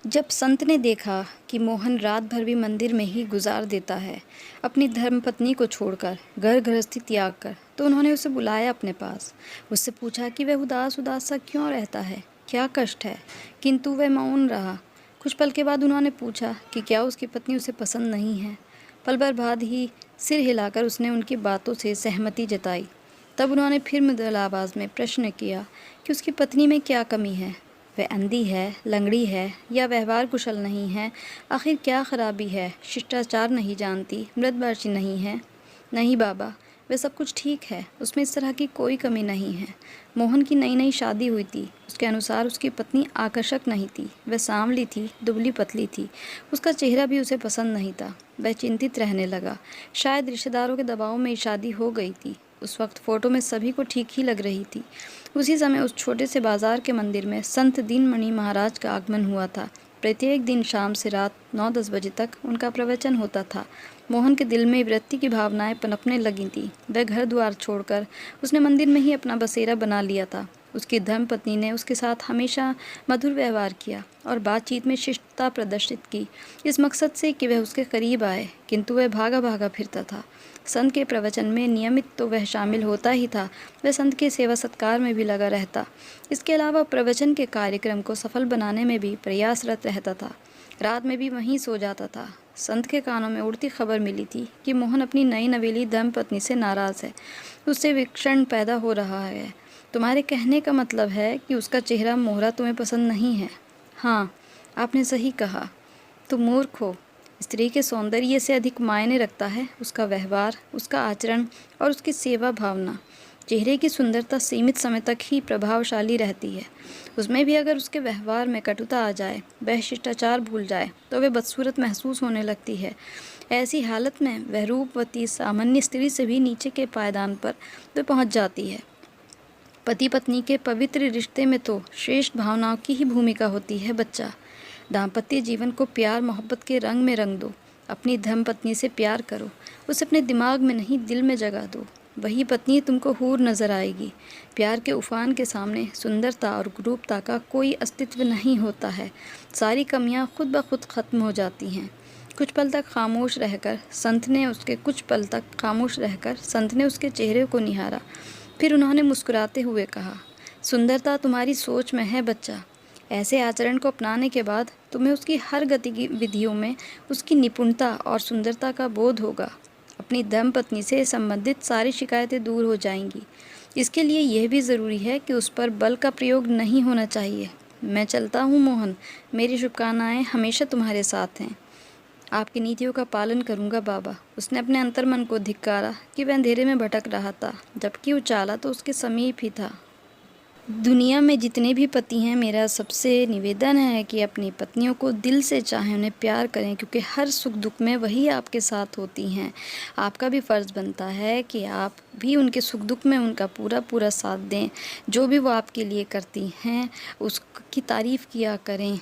जब संत ने देखा कि मोहन रात भर भी मंदिर में ही गुजार देता है, अपनी धर्मपत्नी को छोड़कर, घर गृहस्थी त्याग कर, तो उन्होंने उसे बुलाया अपने पास। उससे पूछा कि वह उदास उदास सा क्यों रहता है, क्या कष्ट है। किंतु वह मौन रहा। कुछ पल के बाद उन्होंने पूछा कि क्या उसकी पत्नी उसे पसंद नहीं है। पल भर बाद ही सिर हिलाकर उसने उनकी बातों से सहमति जताई। तब उन्होंने फिर मृदुल आवाज़ में प्रश्न किया कि उसकी पत्नी में क्या कमी है। वह अंधी है, लंगड़ी है या व्यवहार कुशल नहीं है। आखिर क्या खराबी है? शिष्टाचार नहीं जानती, मृदभाषी नहीं है। नहीं बाबा, वह सब कुछ ठीक है, उसमें इस तरह की कोई कमी नहीं है। मोहन की नई नई शादी हुई थी। उसके अनुसार उसकी पत्नी आकर्षक नहीं थी। वह सांवली थी, दुबली पतली थी। उसका चेहरा भी उसे पसंद नहीं था। वह चिंतित रहने लगा। शायद रिश्तेदारों के दबाव में शादी हो गई थी। उस वक्त फ़ोटो में सभी को ठीक ही लग रही थी। उसी समय उस छोटे से बाजार के मंदिर में संत दीनमणि महाराज का आगमन हुआ था। प्रत्येक दिन शाम से रात 9-10 बजे तक उनका प्रवचन होता था। मोहन के दिल में वृत्ति की भावनाएं पनपने लगी थी। वह घर द्वार छोड़कर उसने मंदिर में ही अपना बसेरा बना लिया था। उसकी धर्मपत्नी ने उसके साथ हमेशा मधुर व्यवहार किया और बातचीत में शिष्टता प्रदर्शित की, इस मकसद से कि वह उसके करीब आए। किंतु वह भागा भागा फिरता था। संत के प्रवचन में नियमित तो वह शामिल होता ही था, वह संत के सेवा सत्कार में भी लगा रहता। इसके अलावा प्रवचन के कार्यक्रम को सफल बनाने में भी प्रयासरत रहता था। रात में भी वहीं सो जाता था। संत के कानों में उड़ती खबर मिली थी कि मोहन अपनी नई नवेली धर्मपत्नी से नाराज़ है, उससे विक्षण पैदा हो रहा है। तुम्हारे कहने का मतलब है कि उसका चेहरा मोहरा तुम्हें पसंद नहीं है? हाँ, आपने सही कहा। तुम मूर्ख हो। स्त्री के सौंदर्य से अधिक मायने रखता है उसका व्यवहार, उसका आचरण और उसकी सेवा भावना। चेहरे की सुंदरता सीमित समय तक ही प्रभावशाली रहती है। उसमें भी अगर उसके व्यवहार में कटुता आ जाए, वह शिष्टाचार भूल जाए, तो वह बदसूरत महसूस होने लगती है। ऐसी हालत में वह रूपवती सामान्य स्त्री से भी नीचे के पायदान पर वह पहुंच जाती है। पति पत्नी के पवित्र रिश्ते में तो श्रेष्ठ भावनाओं की ही भूमिका होती है बच्चा। दाम्पत्य जीवन को प्यार मोहब्बत के रंग में रंग दो। अपनी धर्मपत्नी से प्यार करो, उसे अपने दिमाग में नहीं दिल में जगा दो। वही पत्नी तुमको हूर नज़र आएगी। प्यार के उफान के सामने सुंदरता और रूपता का कोई अस्तित्व नहीं होता है। सारी कमियां खुद ब खुद ख़त्म हो जाती हैं। कुछ पल तक खामोश रहकर संत ने उसके चेहरे को निहारा। फिर उन्होंने मुस्कुराते हुए कहा, सुंदरता तुम्हारी सोच में है बच्चा। ऐसे आचरण को अपनाने के बाद तुम्हें उसकी हर गतिविधियों में उसकी निपुणता और सुंदरता का बोध होगा। अपनी धर्मपत्नी से संबंधित सारी शिकायतें दूर हो जाएंगी। इसके लिए यह भी ज़रूरी है कि उस पर बल का प्रयोग नहीं होना चाहिए। मैं चलता हूँ मोहन, मेरी शुभकामनाएं हमेशा तुम्हारे साथ हैं। आपकी नीतियों का पालन करूंगा बाबा। उसने अपने अंतर्मन को धिक्कारा कि वह अंधेरे में भटक रहा था, जबकि उजाला तो उसके समीप ही था। दुनिया में जितने भी पति हैं, मेरा सबसे निवेदन है कि अपनी पत्नियों को दिल से चाहें, उन्हें प्यार करें, क्योंकि हर सुख दुख में वही आपके साथ होती हैं। आपका भी फ़र्ज़ बनता है कि आप भी उनके सुख दुख में उनका पूरा पूरा साथ दें। जो भी वो आपके लिए करती हैं उसकी तारीफ़ किया करें,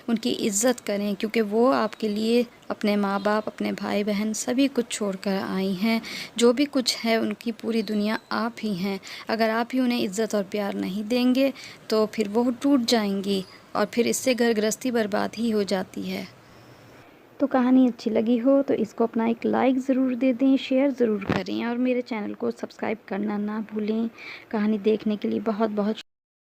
उनकी इज़्ज़त करें, क्योंकि वो आपके लिए अपने माँ बाप, अपने भाई बहन सभी कुछ छोड़कर आई हैं। जो भी कुछ है उनकी पूरी दुनिया आप ही हैं। अगर आप ही उन्हें इज़्ज़त और प्यार नहीं देंगे तो फिर वो टूट जाएंगी और फिर इससे घर गृहस्थी बर्बाद ही हो जाती है। तो कहानी अच्छी लगी हो तो इसको अपना एक लाइक ज़रूर दे दें, शेयर ज़रूर करें और मेरे चैनल को सब्सक्राइब करना ना भूलें। कहानी देखने के लिए बहुत बहुत